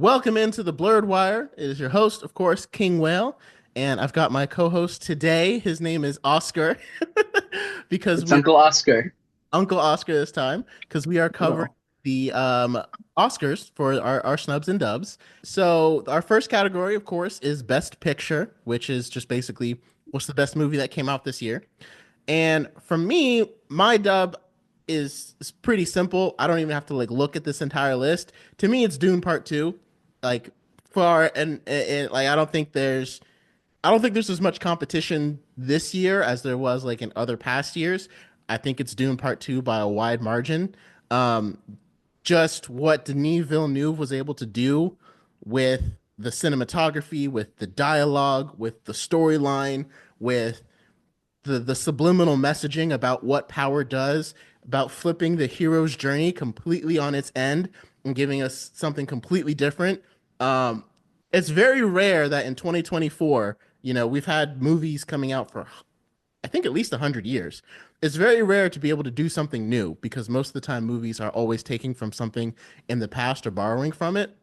Welcome into the Blurred Wire. It is your host, of course, King Whale, and I've got my co-host today. His name is Oscar, because It's we are Uncle Oscar. Uncle Oscar this time, because we are covering Oh, the Oscars for our snubs and dubs. So our first category, of course, is Best Picture, which is just basically what's the best movie that came out this year. And for me, my dub is pretty simple. I don't even have to like look at this entire list. To me, it's Dune Part Two. Like far and like I don't think there's as much competition this year as there was like in other past years. I think it's Dune Part Two by a wide margin. Um, just what Denis Villeneuve was able to do with the cinematography, with the dialogue, with the storyline, with the subliminal messaging about what power does, about flipping the hero's journey completely on its end and giving us something completely different. Um, it's very rare that in 2024, we've had movies coming out for I think at least 100 years. It's very rare to be able to do something new because most of the time movies are always taking from something in the past or borrowing from it.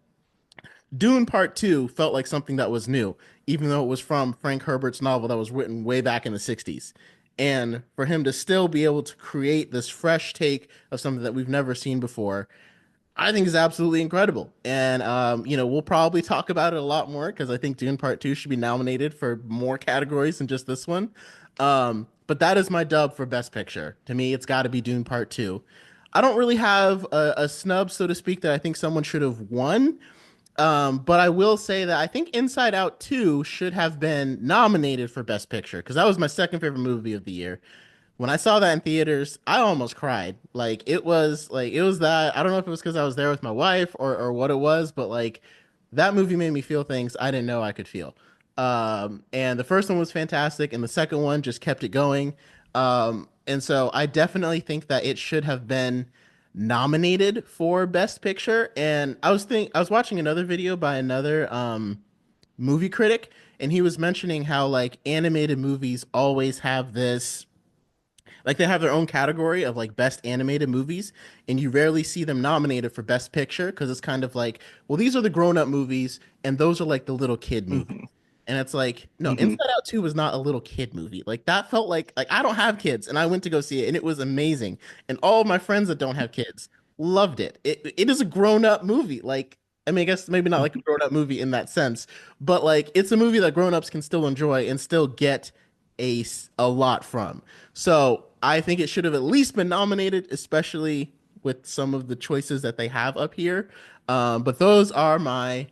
Dune Part 2 felt like something that was new, even though it was from Frank Herbert's novel that was written way back in the 60s. And for him to still be able to create this fresh take of something that we've never seen before, I think is absolutely incredible. And, we'll probably talk about it a lot more because I think Dune Part 2 should be nominated for more categories than just this one. But that is my dub for Best Picture. To me, it's got to be Dune Part 2. I don't really have a snub, so to speak, that I think someone should have won. But I will say that I think Inside Out 2 should have been nominated for Best Picture because that was my second favorite movie of the year. When I saw that in theaters, I almost cried. It was that I don't know if it was because I was there with my wife or what it was, but like that movie made me feel things I didn't know I could feel. And the first one was fantastic, and the second one just kept it going. And so I definitely think that it should have been nominated for Best Picture. And I was watching another video by another movie critic, and he was mentioning how like animated movies always have this like they have their own category of like best animated movies, and you rarely see them nominated for Best Picture because it's kind of like, well, these are the grown-up movies, and those are like the little kid movies. hmm And it's like, no, hmm Inside Out 2 was not a little kid movie. Like that felt like I don't have kids, and I went to go see it, and it was amazing. And all of my friends that don't have kids loved it. It is a grown-up movie. Like, I mean, I guess maybe not like a grown-up movie in that sense, but like it's a movie that grown-ups can still enjoy and still get a lot from. So I think it should have at least been nominated, especially with some of the choices that they have up here. But those are my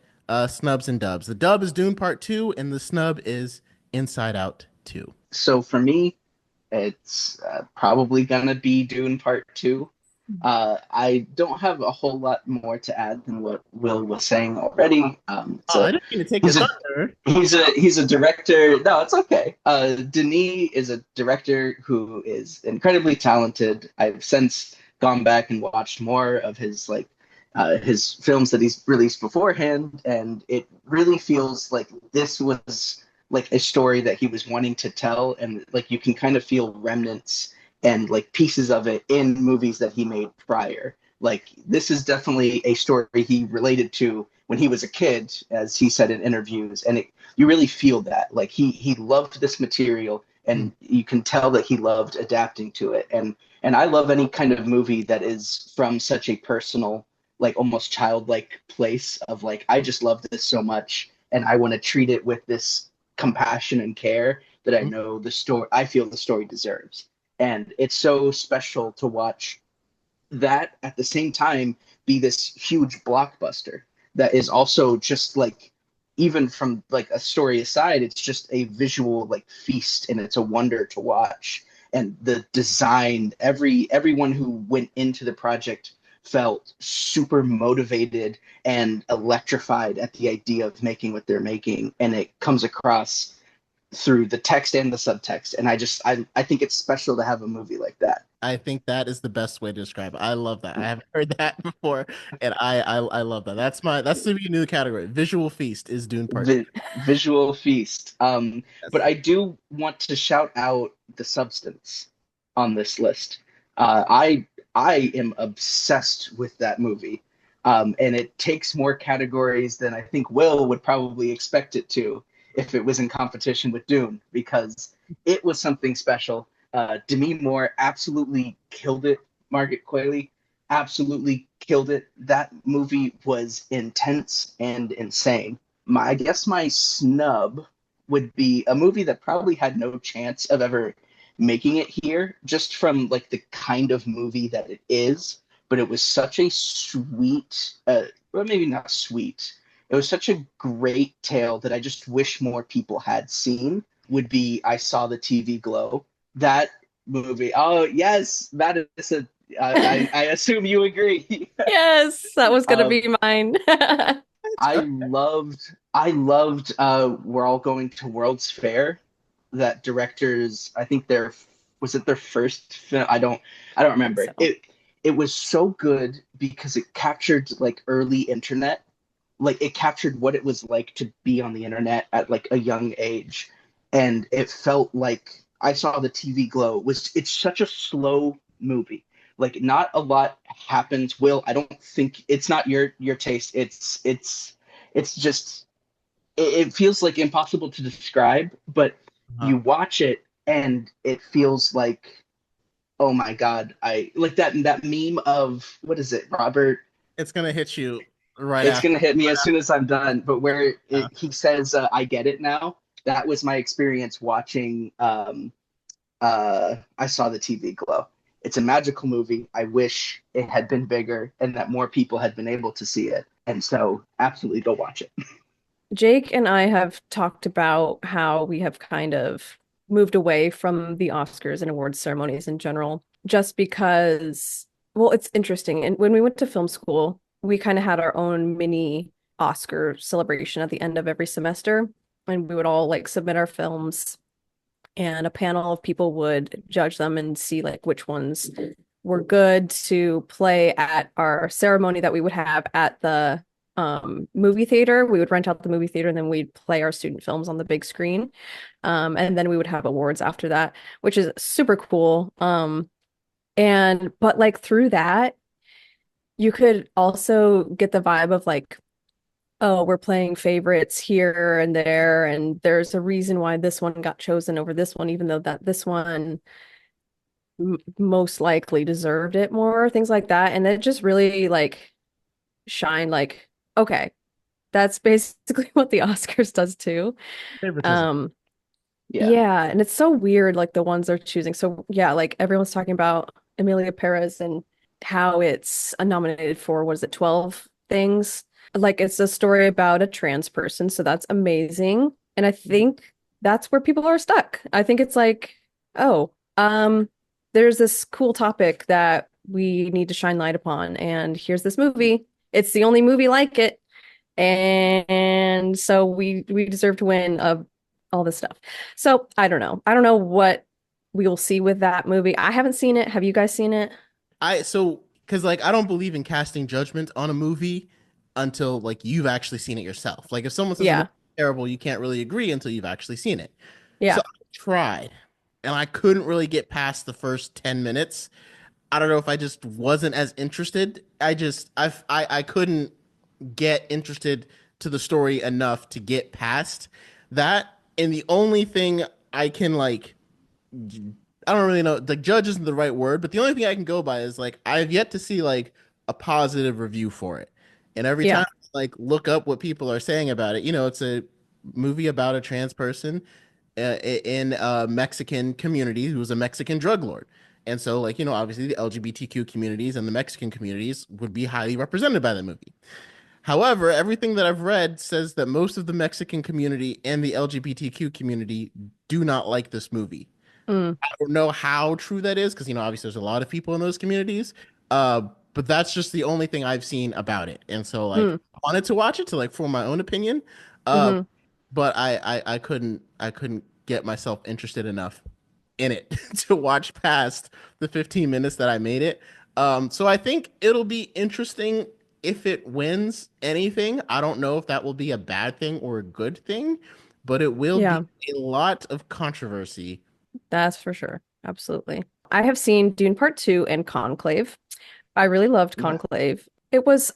snubs and dubs. The dub is Dune Part 2, and the snub is Inside Out 2. So for me, it's probably gonna be Dune Part Two. I don't have a whole lot more to add than what Will was saying already. Oh, I didn't mean to take your He's a thunder. he's a director. No, it's okay. Denis is a director who is incredibly talented. I've since gone back and watched more of his films that he's released beforehand, and it really feels like this was like a story that he was wanting to tell, and like you can kind of feel remnants and like pieces of it in movies that he made prior. Like this is definitely a story he related to when he was a kid, as he said in interviews, and you really feel that like he loved this material, Mm. and you can tell that he loved adapting to it. And I love any kind of movie that is from such a personal, like almost childlike place of like I just love this so much, and I want to treat it with this compassion and care that I know the story I feel the story deserves. And it's so special to watch that at the same time be this huge blockbuster that is also just like even from like a story aside, it's just a visual like feast, and it's a wonder to watch. And the design, everyone who went into the project felt super motivated and electrified at the idea of making what they're making, and it comes across through the text and the subtext. And I think it's special to have a movie like that. I think that is the best way to describe it. I love that. I haven't heard that before, and I love that. That's the new category. Visual feast is Dune Part 2. Visual feast. But Yes. I do want to shout out the substance on this list. I am obsessed with that movie. And it takes more categories than I think Will would probably expect it to if it was in competition with Dune, because it was something special. Demi Moore absolutely killed it. Margaret Qualley absolutely killed it. That movie was intense and insane. I guess my snub would be a movie that probably had no chance of ever making it here, just from like the kind of movie that it is. But it was such a sweet, well, maybe not sweet. It was such a great tale that I just wish more people had seen. Would be I Saw the TV Glow. That movie. Oh yes, Madison. I assume you agree. Yes, that was gonna um, be mine. I loved We're All Going to World's Fair. That directors, I think their was it their first film? I don't I think remember. so. It was so good because it captured like early internet. Like it captured what it was like to be on the internet at like a young age. And it felt like I Saw the TV Glow. It's such a slow movie. Like not a lot happens. Will, I don't think it's not your taste. It's just it feels like impossible to describe, but Uh-huh. you watch it and it feels like, oh my god, I like that meme of what is it, Robert? It's gonna hit you right It's after. gonna hit me as soon as I'm done. But where Yeah. he says, "I get it now." That was my experience watching. I Saw the TV Glow. It's a magical movie. I wish it had been bigger and that more people had been able to see it. And so, absolutely go watch it. Jake and I have talked about how we have kind of moved away from the Oscars and awards ceremonies in general, just because, well, it's interesting. And when we went to film school, we kind of had our own mini Oscar celebration at the end of every semester, and we would all like submit our films, and a panel of people would judge them and see like which ones were good to play at our ceremony that we would have at the movie theater. We would rent out the movie theater and then we'd play our student films on the big screen. And then we would have awards after that, which is super cool. And but like through that, you could also get the vibe of like, oh, we're playing favorites here and there, and there's a reason why this one got chosen over this one, even though that this one most likely deserved it more, things like that. And it just really like shine like, okay, that's basically what the Oscars does too. Favoritism. Um, Yeah. yeah, and it's so weird, like the ones they're choosing. So yeah, like everyone's talking about Emilia Perez and how it's nominated for, what is it, 12 things? Like it's a story about a trans person, so that's amazing. And I think that's where people are stuck. I think it's like, oh, there's this cool topic that we need to shine light upon, and here's this movie. It's the only movie like it, and so we deserve to win all this stuff. So I don't know. I don't know what we will see with that movie. I haven't seen it. Have you guys seen it? Because like I don't believe in casting judgment on a movie until like you've actually seen it yourself. Like if someone says a movie Yeah. is terrible, you can't really agree until you've actually seen it. So Yeah. I tried, and I couldn't really get past the first 10 minutes. I don't know if I just wasn't as interested. I couldn't get interested to the story enough to get past that. And the only thing I can like, I don't really know, like judge isn't the right word, but the only thing I can go by is like I've yet to see like a positive review for it. And every time Yeah. I like look up what people are saying about it, it's a movie about a trans person in a Mexican community who was a Mexican drug lord. And so, like, obviously the LGBTQ communities and the Mexican communities would be highly represented by the movie. However, everything that I've read says that most of the Mexican community and the LGBTQ community do not like this movie. Mm, I don't know how true that is because, obviously there's a lot of people in those communities. Uh, but that's just the only thing I've seen about it. And so, like, mm, I wanted to watch it to like form my own opinion. Uh, hmm. but I couldn't get myself interested enough in it to watch past the 15 minutes that I made it. So I think it'll be interesting if it wins anything. I don't know if that will be a bad thing or a good thing, but it will be Yeah, a lot of controversy. that's for sure. Absolutely. I have seen Dune Part 2 and Conclave. I really loved Yeah. Conclave. It was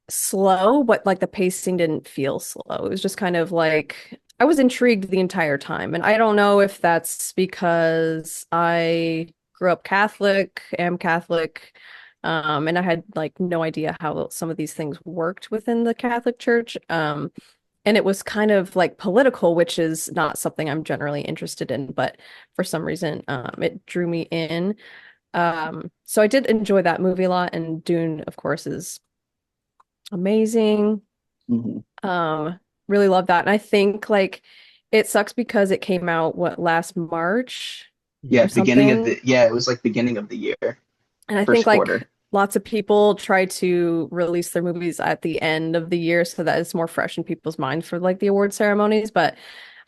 slow, but like the pacing didn't feel slow. It was just kind of like I was intrigued the entire time. And I don't know if that's because I grew up Catholic, am Catholic, and I had like no idea how some of these things worked within the Catholic Church. And it was kind of like political, which is not something I'm generally interested in, but for some reason, it drew me in. So I did enjoy that movie a lot, and Dune, of course, is amazing. Mhm. Really love that. And I think like it sucks because it came out what last March Yeah, or something. it was like beginning of the year, And I think first like quarter. lots of people try to release their movies at the end of the year so that it's more fresh in people's minds for like the award ceremonies. But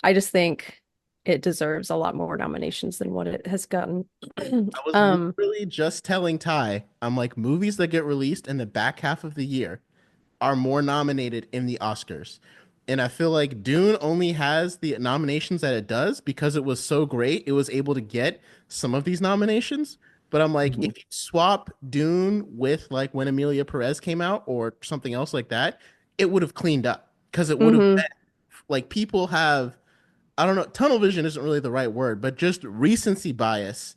I just think it deserves a lot more nominations than what it has gotten. I was Um, literally just telling Ty, I'm like, movies that get released in the back half of the year are more nominated in the Oscars. And I feel like Dune only has the nominations that it does because it was so great. It was able to get some of these nominations. But I'm like, Mhm. if you swap Dune with like when Emilia Perez came out or something else like that, it would have cleaned up because it would have mhm. been like people have, I don't know, tunnel vision isn't really the right word, but just recency bias.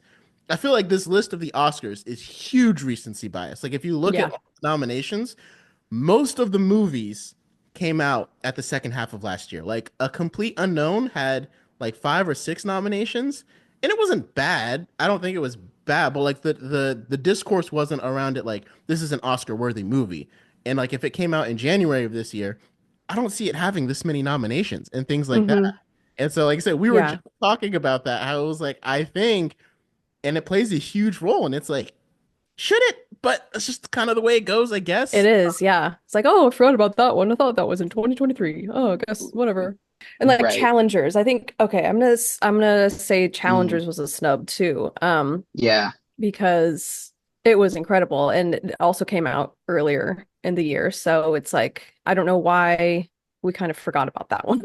I feel like this list of the Oscars is huge recency bias. Like if you look at Yeah. all the nominations, most of the movies came out at the second half of last year. Like A Complete Unknown had like 5 or 6 nominations, and it wasn't bad. I don't think it was bad, but like the discourse wasn't around it like this is an Oscar worthy movie. And like if it came out in January of this year, I don't see it having this many nominations and things like that. Hmm. And so, like I said, we were Yeah. just talking about that. How it was like, I think, and it plays a huge role. And it's like, should it? But it's just kind of the way it goes, I It guess. is, yeah. It's like, oh, I forgot about that one. I thought that was in 2023. Oh, I guess whatever. And like Right. challengers, I think okay, I'm gonna say Mm, challengers was a snub too. yeah. Because it was incredible and it also came out earlier in the year. So it's like I don't know why we kind of forgot about that one.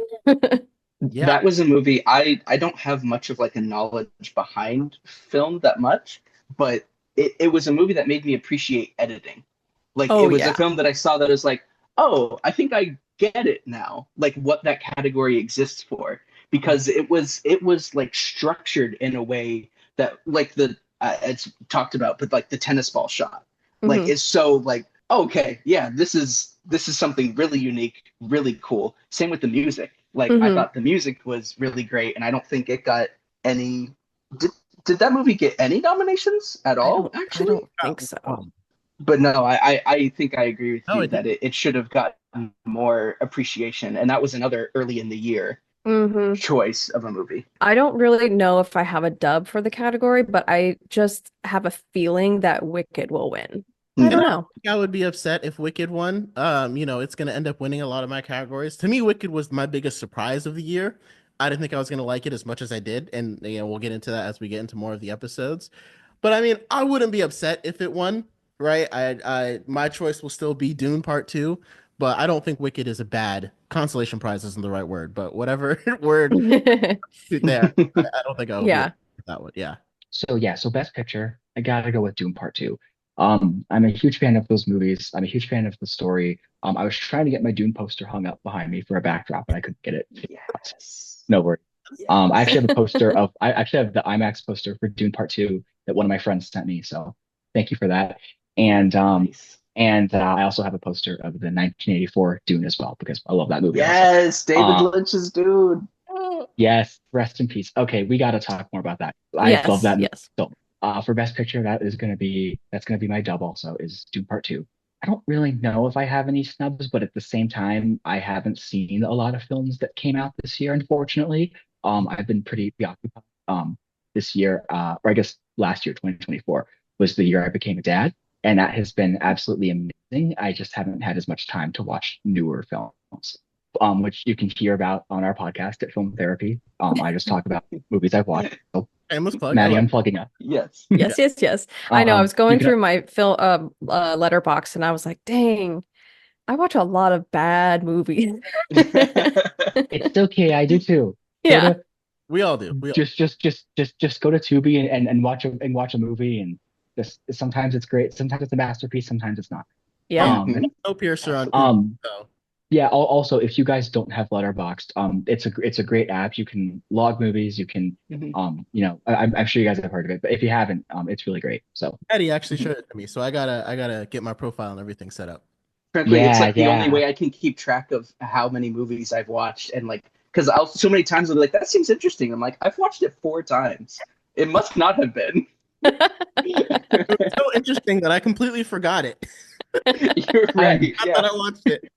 Yeah. That was a movie I don't have much of like a knowledge behind film that much, but it was a movie that made me appreciate editing. Like it Oh was a yeah. film that I saw that was like, oh, I think I get it now, like what that category exists for. Because it was like structured in a way that like the it's talked about, but like the tennis ball shot, like Hmm. is so like, okay, yeah, this is something really unique, really cool. Same with the music. Like I Hmm. thought the music was really great, and I don't think it got any. Did, did that movie get any nominations at all, I actually? don't think so. But no, I think I agree with No, you it did. that it should have gotten more appreciation, and that was another early in the year Hmm. choice of a movie. I don't really know if I have a dub for the category, but I just have a feeling that Wicked will win. I And don't No. I know. think I would be upset if Wicked won. It's gonna end up winning a lot of my categories. To me, Wicked was my biggest surprise of the year. I didn't think I was gonna like it as much as I did, and we'll get into that as we get into more of the episodes. But I mean, I wouldn't be upset if it won, right? My choice will still be Dune Part Two, but I don't think Wicked is a bad consolation prize. Isn't the right word, but whatever word there, I don't think I would be upset Yeah. with that one. Yeah. So yeah, so Best Picture, I gotta go with Dune Part Two. I'm a huge fan of those movies. I'm a huge fan of the story. I was trying to get my Dune poster hung up behind me for a backdrop, but I couldn't get it. Yes. No worries. I Yes. actually have a poster of I actually have the IMAX poster for Dune Part Two that one of my friends sent me. So thank you for that. And Nice. I also have a poster of the 1984 Dune as well because I love that movie also. Yes, David Uh, Lynch's dude. yes, rest in peace. Okay, we got to talk more about that. I love Yes, that movie. yes. So, for Best Picture, that's gonna be my dub also is Dune Part Two. I don't really know if I have any snubs, but at the same time, I haven't seen a lot of films that came out this year, unfortunately. I've been pretty preoccupied. This year, or I guess last year, 2024, was the year I became a dad, and that has been absolutely amazing. I just haven't had as much time to watch newer films, which you can hear about on our podcast at Film Therapy. I just talk about movies I've watched. So, Shameless plug. I Maddie, love I'm plugging up. Yes. it. Yeah. Yes, yes, yes. I know. I was You going can. through my letterbox and I was like, dang, I watch a lot of bad movies. It's okay. I do too. Go Yeah. to We all do. We all just go to Tubi and watch a movie and just sometimes it's great, sometimes it's a masterpiece, sometimes it's not. Yeah. And Snowpiercer on Google. um, So. yeah. Also, if you guys don't have Letterboxd, it's a great app. You can log movies. You can I'm sure you guys have heard of it, but if you haven't, it's really great. So Eddie actually showed it to me, so I gotta get my profile and everything set up. Frankly, it's yeah, like the only yeah. way I can keep track of how many movies I've watched, and like, because I'll so many times I'll be like, that seems interesting. I'm like, I've watched it 4 times. It must not have been. It was so interesting that I completely forgot it. You're I'm right. I Yeah. thought I watched it.